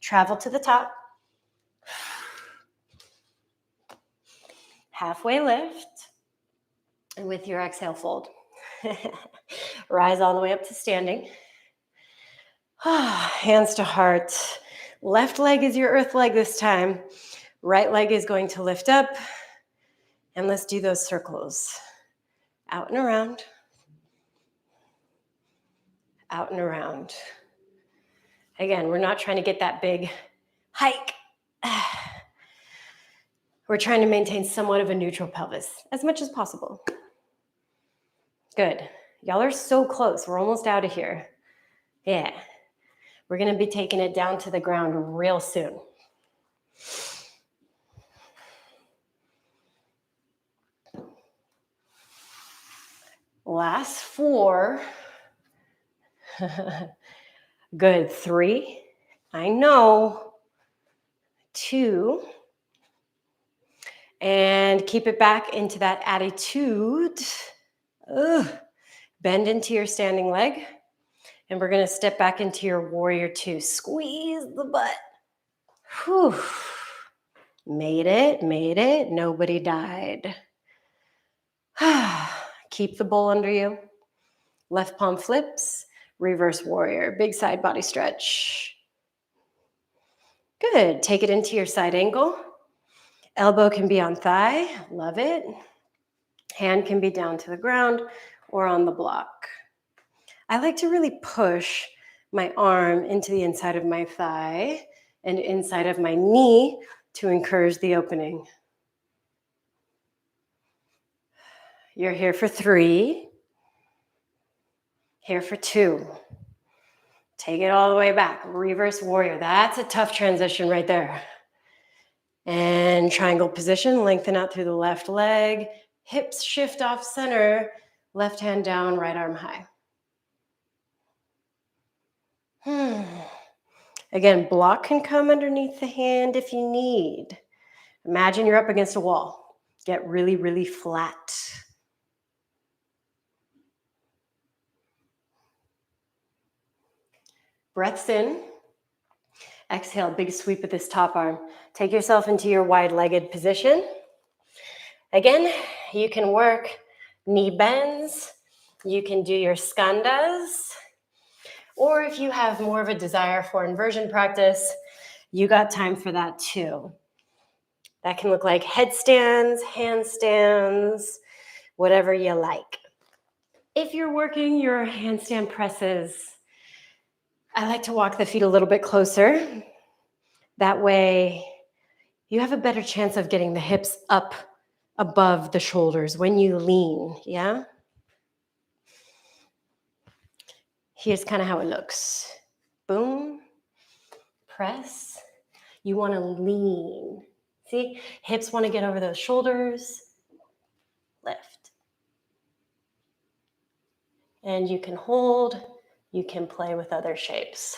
Travel to the top. Halfway lift. And with your exhale, fold. Rise all the way up to standing. Hands to heart. Left leg is your earth leg this time. Right leg is going to lift up. And let's do those circles. Out and around. Out and around. Again, we're not trying to get that big hike. We're trying to maintain somewhat of a neutral pelvis as much as possible. Good. Y'all are so close. We're almost out of here. Yeah. We're going to be taking it down to the ground real soon. Last 4. Good. 3. I know. 2. And keep it back into that attitude. Bend into your standing leg. And we're going to step back into your warrior 2. Squeeze the butt. Whew. Made it. Nobody died. Keep the bowl under you. Left palm flips. Reverse warrior. Big side body stretch. Good. Take it into your side angle. Elbow can be on thigh. Love it. Hand can be down to the ground or on the block. I like to really push my arm into the inside of my thigh and inside of my knee to encourage the opening. You're here for 3. Here for 2. Take it all the way back. Reverse warrior. That's a tough transition right there. And triangle position. Lengthen out through the left leg. Hips shift off center. Left hand down, right arm high. Again, block can come underneath the hand if you need. Imagine you're up against a wall. Get really, really flat. Breaths in. Exhale, big sweep with this top arm. Take yourself into your wide-legged position. Again, you can work knee bends. You can do your skandhas. Or if you have more of a desire for inversion practice, you got time for that too. That can look like headstands, handstands, whatever you like. If you're working your handstand presses, I like to walk the feet a little bit closer. That way, you have a better chance of getting the hips up above the shoulders when you lean, yeah? Here's kind of how it looks. Boom, press. You want to lean. See, hips want to get over those shoulders. Lift. And you can hold. You can play with other shapes.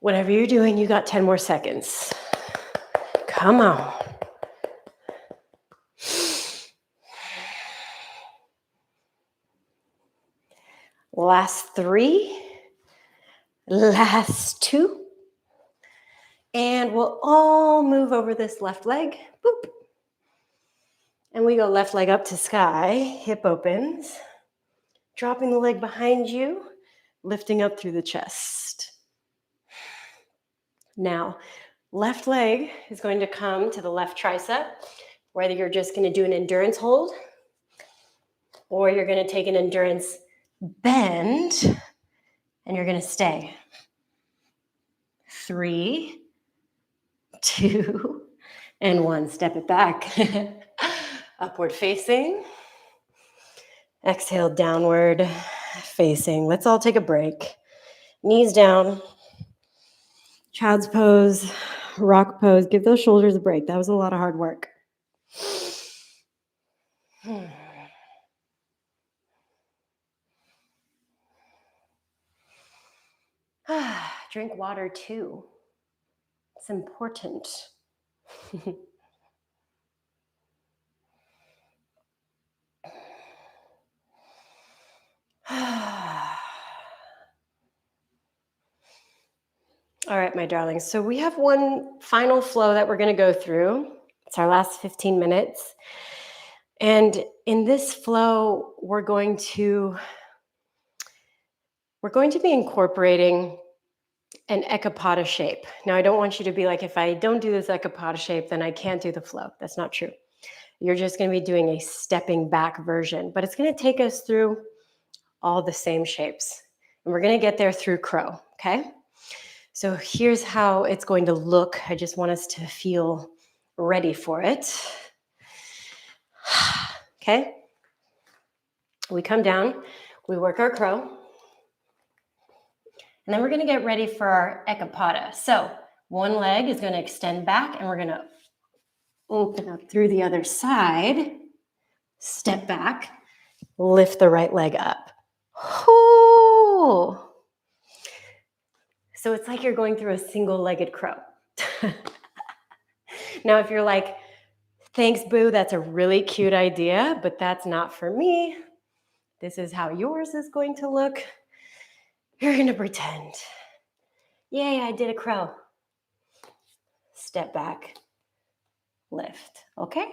Whatever you're doing, you got 10 more seconds. Come on. Last 3. Last 2. And we'll all move over this left leg. Boop. And we go left leg up to sky. Hip opens. Dropping the leg behind you. Lifting up through the chest. Now, left leg is going to come to the left tricep, whether you're just going to do an endurance hold or you're going to take an endurance bend and you're going to stay. 3, 2, and 1. Step it back. Upward facing. Exhale, downward facing. Let's all take a break. Knees down. Child's pose, rock pose. Give those shoulders a break. That was a lot of hard work. Drink water too. It's important. All right, my darlings. So we have one final flow that we're going to go through. It's our last 15 minutes. And in this flow, we're going to be incorporating an ekapada shape. Now, I don't want you to be like, if I don't do this ekapada shape, then I can't do the flow. That's not true. You're just going to be doing a stepping back version, but it's going to take us through all the same shapes. And we're going to get there through crow, okay? So here's how it's going to look. I just want us to feel ready for it. Okay? We come down, we work our crow, and then we're going to get ready for our ekapada. So one leg is going to extend back, and we're going to open up through the other side, step back, lift the right leg up. Ooh. So it's like you're going through a single-legged crow. Now, if you're like, thanks, boo, that's a really cute idea, but that's not for me. This is how yours is going to look. You're going to pretend. Yay, I did a crow. Step back, lift. Okay?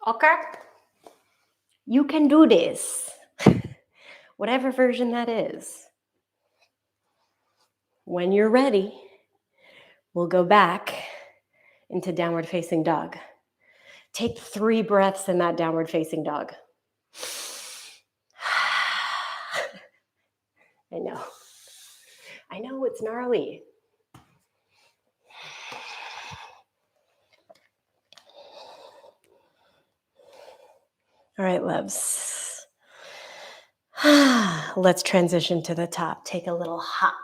Okay? You can do this. Whatever version that is. When you're ready, we'll go back into downward facing dog. Take 3 breaths in that downward facing dog. I know it's gnarly. All right, loves. Let's transition to the top. Take a little hop.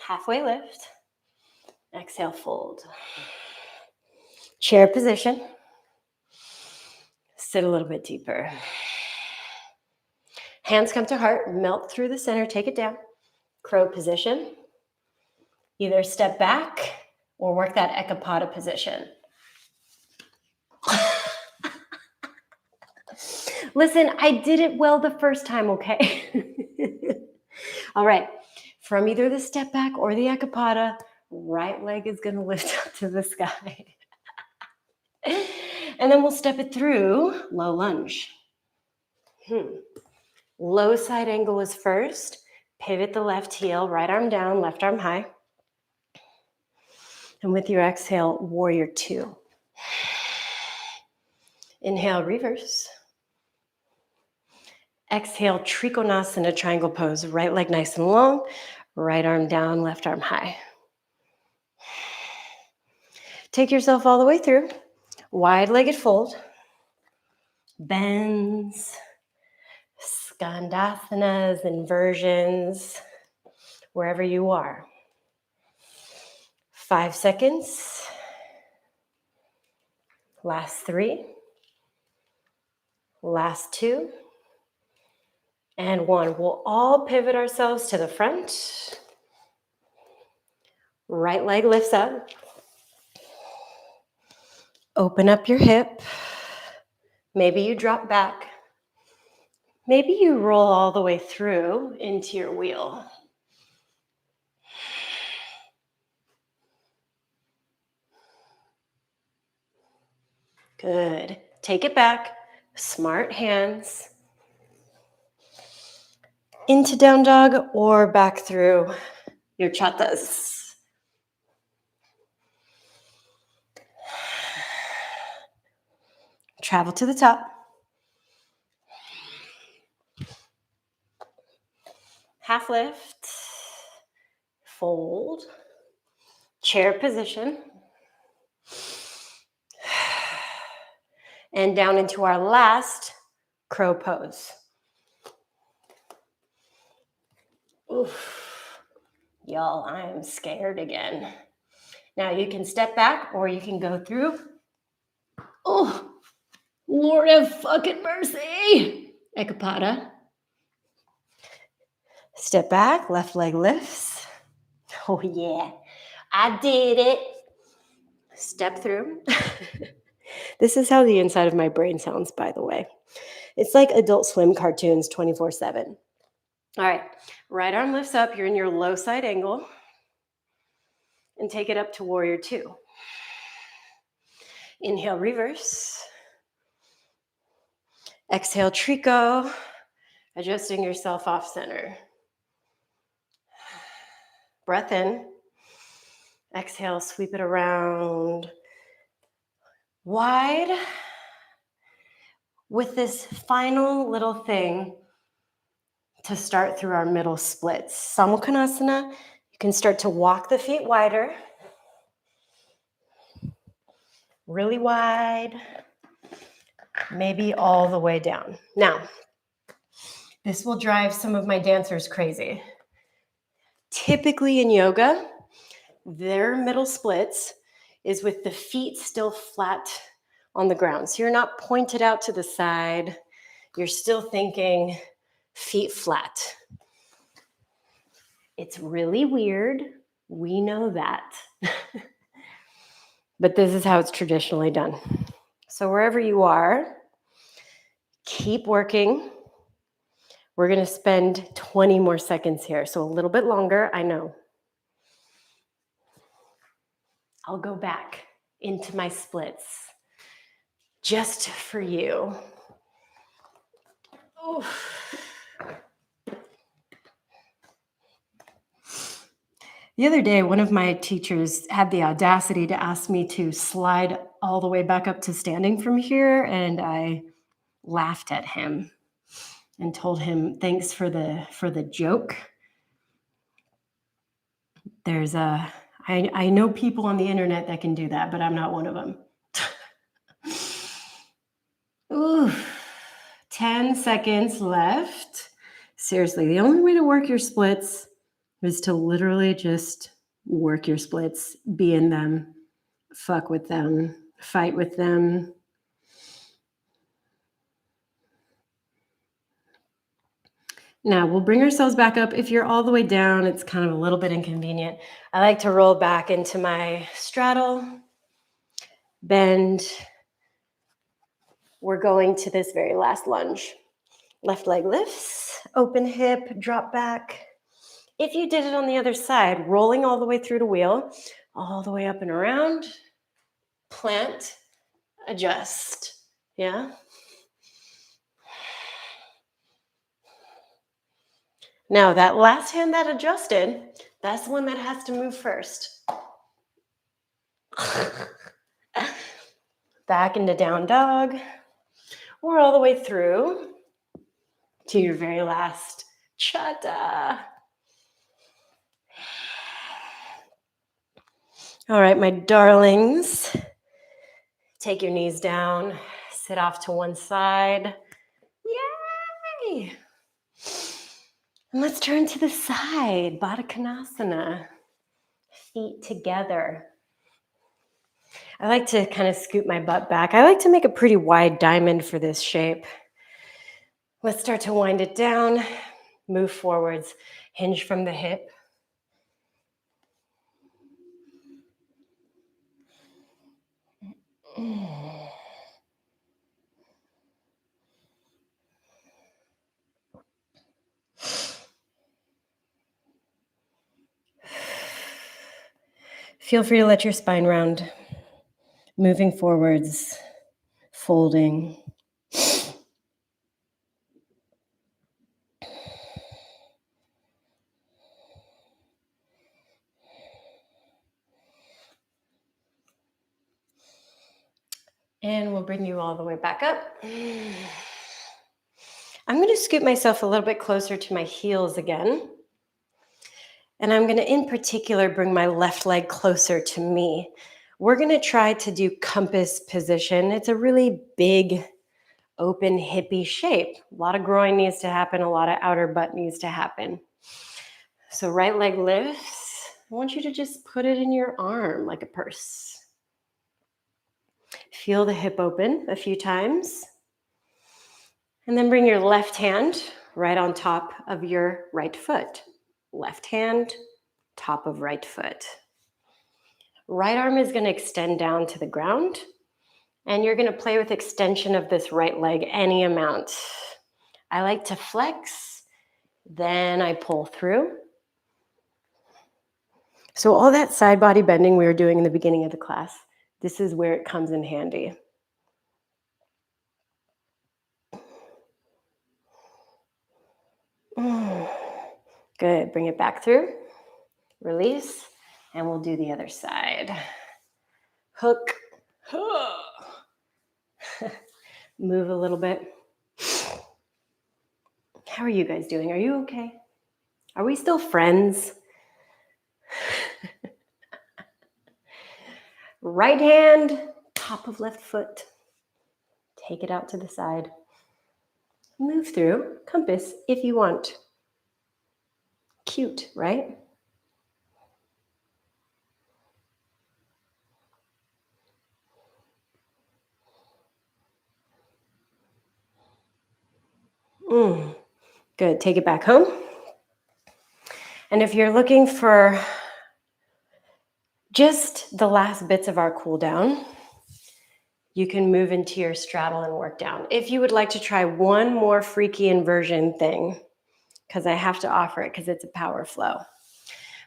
Halfway lift. Exhale, fold. Chair position. Sit a little bit deeper. Hands come to heart, melt through the center, take it down. Crow position. Either step back or work that ekapada position. Listen, I did it well the first time, okay? All right. From either the step back or the ekapada, right leg is going to lift up to the sky. And then we'll step it through low lunge. Low side angle is first. Pivot the left heel, right arm down, left arm high. And with your exhale, warrior two. Inhale, reverse. Exhale, Trikonasana, triangle pose. Right leg nice and long. Right arm down, left arm high. Take yourself all the way through. Wide-legged fold. Bends. Skandhasanas, inversions. Wherever you are. 5 seconds. Last 3. Last 2. And 1. We'll all pivot ourselves to the front. Right leg lifts up. Open up your hip. Maybe you drop back. Maybe you roll all the way through into your wheel. Good. Take it back. Smart hands. Into down dog or back through your chatas. Travel to the top. Half lift. Fold. Chair position. And down into our last crow pose. Oof. Y'all, I am scared again. Now you can step back or you can go through. Oh, Lord have fucking mercy. Ekapada. Step back, left leg lifts. Oh yeah, I did it. Step through. This is how the inside of my brain sounds, by the way. It's like Adult Swim cartoons 24/7. All right, right arm lifts up. You're in your low side angle. And take it up to warrior two. Inhale, reverse. Exhale, trico. Adjusting yourself off center. Breath in. Exhale, sweep it around. Wide. With this final little thing to start through our middle splits. Samokanasana, you can start to walk the feet wider. Really wide. Maybe all the way down. Now, this will drive some of my dancers crazy. Typically in yoga, their middle splits is with the feet still flat on the ground. So you're not pointed out to the side. You're still thinking feet flat. It's really weird. We know that. But this is how it's traditionally done. So wherever you are, keep working. We're going to spend 20 more seconds here. So a little bit longer, I know. I'll go back into my splits just for you. Oof. The other day, one of my teachers had the audacity to ask me to slide all the way back up to standing from here, and I laughed at him and told him, thanks for the joke. I know people on the internet that can do that, but I'm not one of them. Ooh, 10 seconds left. Seriously, the only way to work your splits is to literally just work your splits, be in them, fuck with them, fight with them. Now we'll bring ourselves back up. If you're all the way down, it's kind of a little bit inconvenient. I like to roll back into my straddle, bend. We're going to this very last lunge. Left leg lifts, open hip, drop back. If you did it on the other side, rolling all the way through the wheel, all the way up and around, plant, adjust. Yeah? Now that last hand that adjusted, that's the one that has to move first. Back into down dog. Or all the way through to your very last chata. All right, my darlings. Take your knees down, sit off to one side. Yay! And let's turn to the side, Badakanasana. Feet together. I like to kind of scoot my butt back. I like to make a pretty wide diamond for this shape. Let's start to wind it down, move forwards, hinge from the hip. Feel free to let your spine round, moving forwards, folding. And we'll bring you all the way back up. I'm going to scoot myself a little bit closer to my heels again. And I'm going to, in particular, bring my left leg closer to me. We're going to try to do compass position. It's a really big, open, hippie shape. A lot of groin needs to happen. A lot of outer butt needs to happen. So right leg lifts. I want you to just put it in your arm like a purse. Feel the hip open a few times. And then bring your left hand right on top of your right foot. Left hand, top of right foot. Right arm is going to extend down to the ground. And you're going to play with extension of this right leg any amount. I like to flex, then I pull through. So all that side body bending we were doing in the beginning of the class, this is where it comes in handy. Good, bring it back through, release, and we'll do the other side. Hook, move a little bit. How are you guys doing? Are you okay? Are we still friends? Right hand, top of left foot. Take it out to the side. Move through, compass if you want. Cute, right? Good, take it back home. And if you're looking for just the last bits of our cool down, you can move into your straddle and work down. If you would like to try one more freaky inversion thing, because I have to offer it because it's a power flow.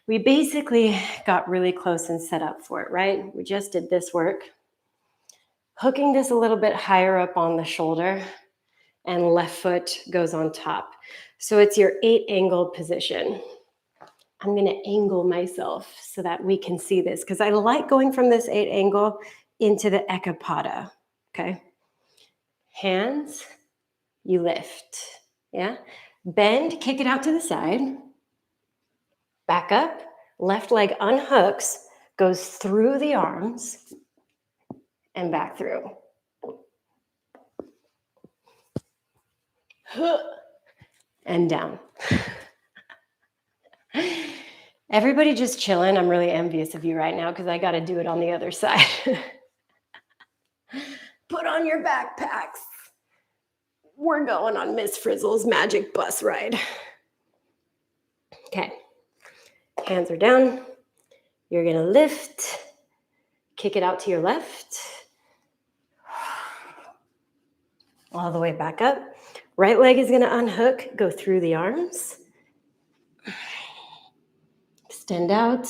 We basically got really close and set up for it, right? We just did this work. Hooking this a little bit higher up on the shoulder, and left foot goes on top. So it's your 8-angled position. I'm going to angle myself so that we can see this because I like going from this 8 angle into the ekapada, okay? Hands, you lift, yeah? Bend, kick it out to the side. Back up, left leg unhooks, goes through the arms and back through. And down. Everybody just chilling. I'm really envious of you right now because I got to do it on the other side. Put on your backpacks. We're going on Miss Frizzle's magic bus ride. Okay. Hands are down. You're going to lift, kick it out to your left, all the way back up. Right leg is going to unhook, go through the arms. Extend out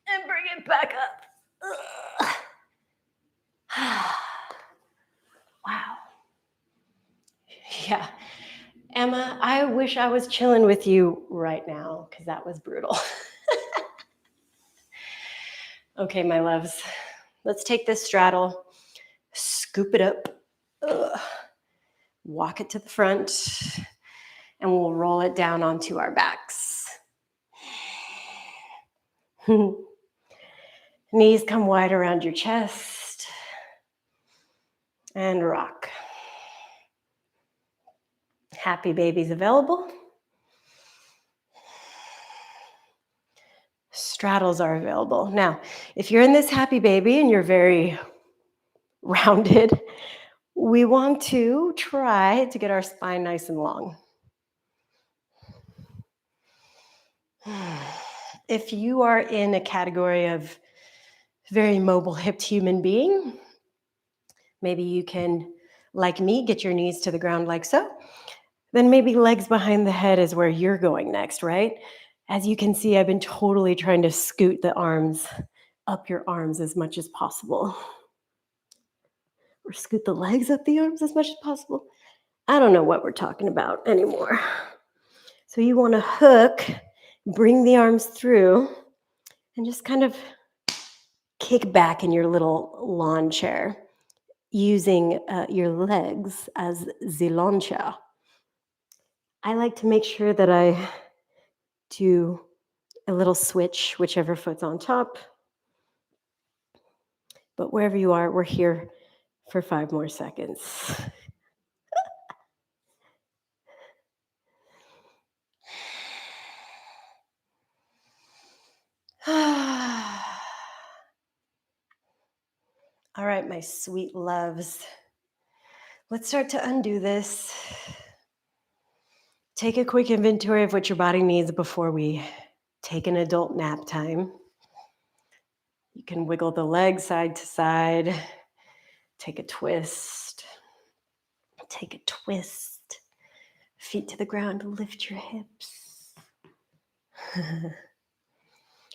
and bring it back up. Wow. Yeah. Emma, I wish I was chilling with you right now because that was brutal. Okay, my loves, let's take this straddle, scoop it up, walk it to the front, and we'll roll it down onto our backs. Knees come wide around your chest and rock. Happy babies available. Straddles are available. Now, if you're in this happy baby and you're very rounded, we want to try to get our spine nice and long. If you are in a category of very mobile hipped human being, maybe you can, like me, get your knees to the ground like so. Then maybe legs behind the head is where you're going next, right? As you can see, I've been totally trying to scoot the arms up your arms as much as possible. Or scoot the legs up the arms as much as possible. I don't know what we're talking about anymore. So you want to hook, bring the arms through, and just kind of kick back in your little lawn chair using your legs as the lawn chair. I like to make sure that I do a little switch, whichever foot's on top. But wherever you are, we're here for 5 more seconds. All right, my sweet loves. Let's start to undo this. Take a quick inventory of what your body needs before we take an adult nap time. You can wiggle the legs side to side. Take a twist. Take a twist. Feet to the ground, lift your hips.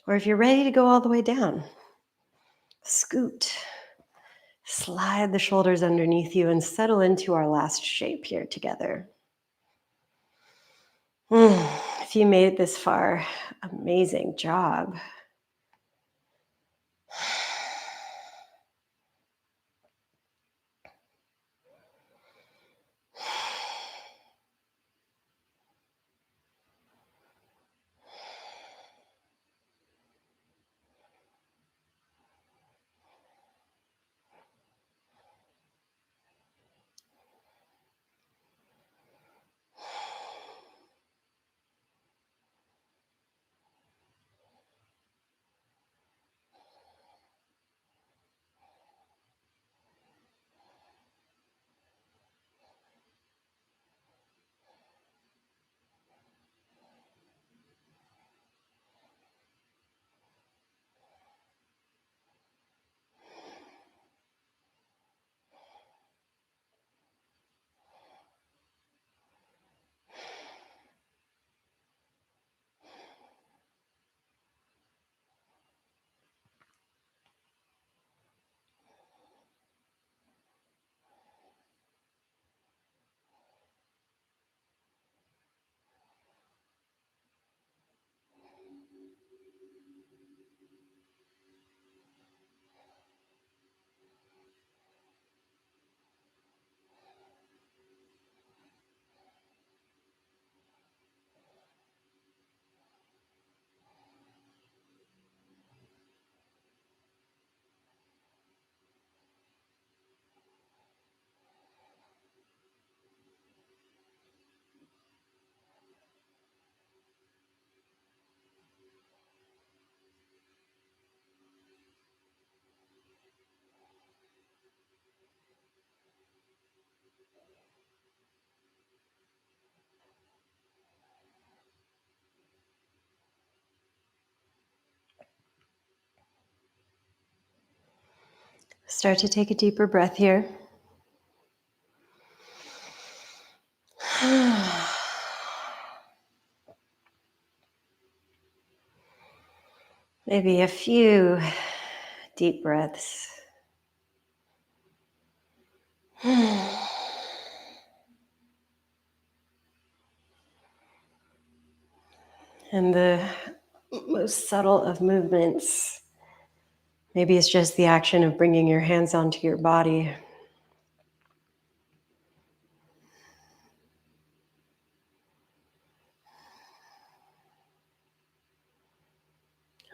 Or if you're ready to go all the way down, scoot. Slide the shoulders underneath you and settle into our last shape here together. If you made it this far, amazing job. Start to take a deeper breath here. Maybe a few deep breaths. And the most subtle of movements, maybe it's just the action of bringing your hands onto your body.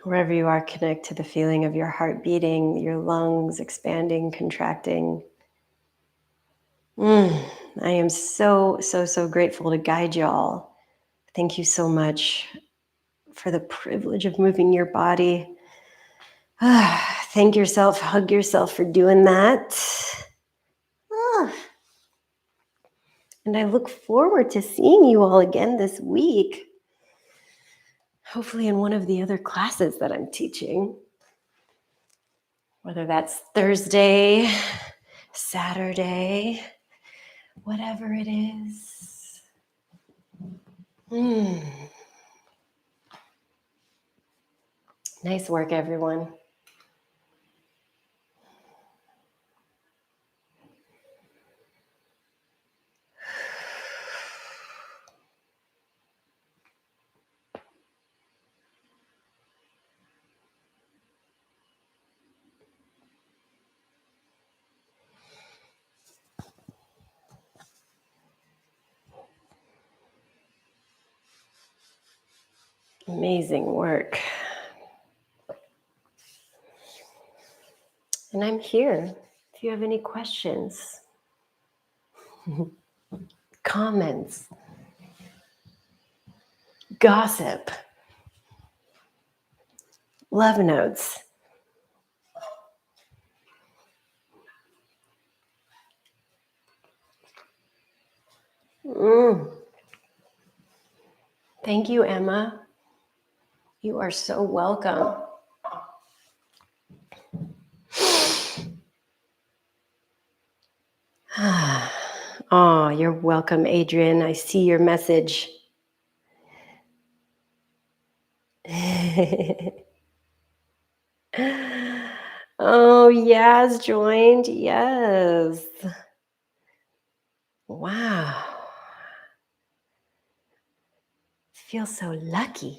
Wherever you are, connect to the feeling of your heart beating, your lungs expanding, contracting. I am so grateful to guide y'all. Thank you so much for the privilege of moving your body. Thank yourself, hug yourself for doing that. And I look forward to seeing you all again this week. Hopefully in one of the other classes that I'm teaching. Whether that's Thursday, Saturday, whatever it is. Nice work, everyone. Amazing work. And I'm here if you have any questions, comments, gossip, love notes. Thank you, Emma. You are so welcome. Oh, you're welcome, Adrian. I see your message. Oh, Yaz joined. Yes. Wow. Feel so lucky.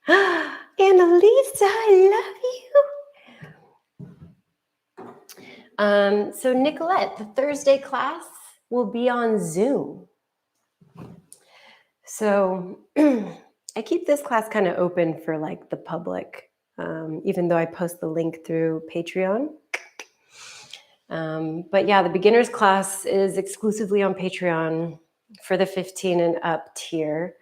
Annalisa, I love you. So Nicolette, the Thursday class will be on Zoom. So I keep this class kind of open for like the public, even though I post the link through Patreon. But yeah, the beginner's class is exclusively on Patreon for the 15 and up tier.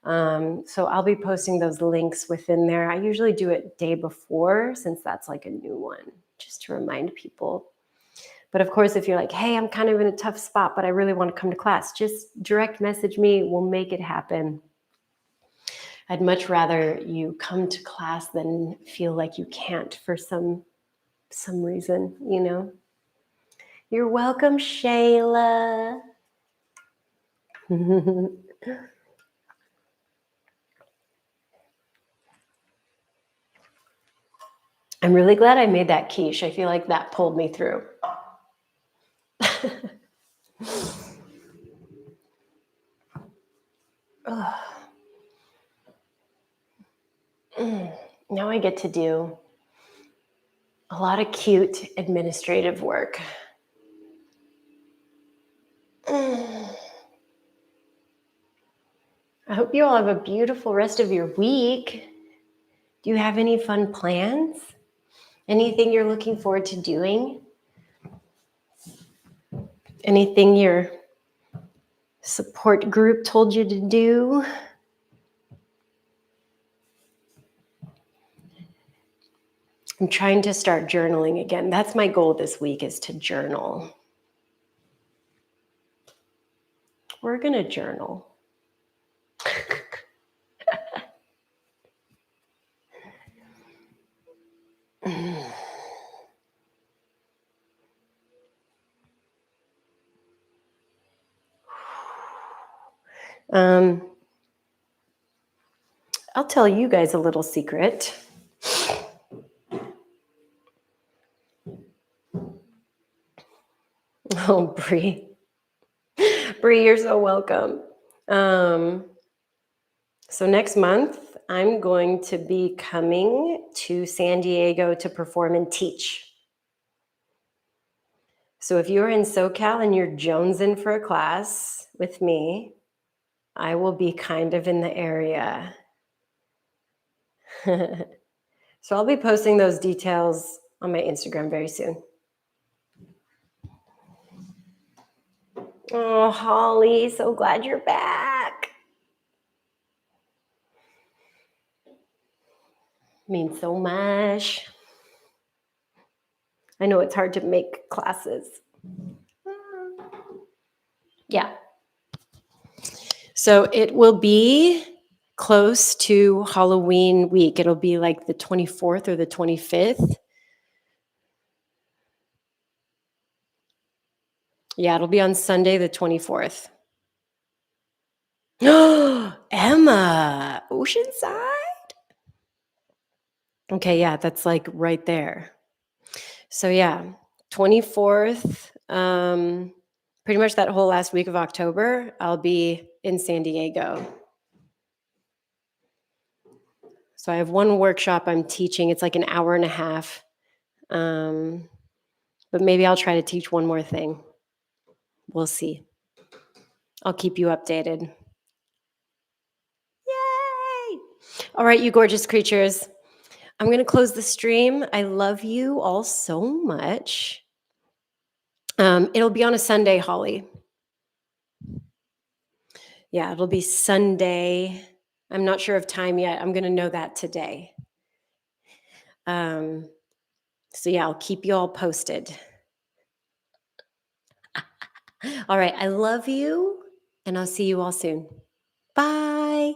So I'll be posting those links within there. I usually do it day before since that's like a new one, just to remind people. But of course, if you're like, hey, I'm kind of in a tough spot, but I really want to come to class, just direct message me. We'll make it happen. I'd much rather you come to class than feel like you can't for some reason, you know? You're welcome, Shayla. I'm really glad I made that quiche. I feel like that pulled me through. Now I get to do a lot of cute administrative work. I hope you all have a beautiful rest of your week. Do you have any fun plans? Anything you're looking forward to doing? Anything your support group told you to do? I'm trying to start journaling again. That's my goal this week, is to journal. We're going to journal. I'll tell you guys a little secret. Oh, Bree. Bree, you're so welcome. So next month, I'm going to be coming to San Diego to perform and teach. So if you're in SoCal and you're jonesing for a class with me, I will be kind of in the area. So I'll be posting those details on my Instagram very soon. Oh, Holly, so glad you're back. Means so much. I know it's hard to make classes. Yeah. So it will be close to Halloween week. It'll be like the 24th or the 25th. Yeah, it'll be on Sunday, the 24th. Emma, Oceanside? Okay, yeah, that's like right there. So yeah, 24th, pretty much that whole last week of October, I'll be in San Diego. So I have one workshop I'm teaching. It's like an hour and a half. But maybe I'll try to teach one more thing. We'll see. I'll keep you updated. Yay! All right, you gorgeous creatures. I'm going to close the stream. I love you all so much. It'll be on a Sunday, Holly. Yeah, it'll be Sunday. I'm not sure of time yet. I'm going to know that today. So yeah, I'll keep you all posted. All right, I love you, and I'll see you all soon. Bye.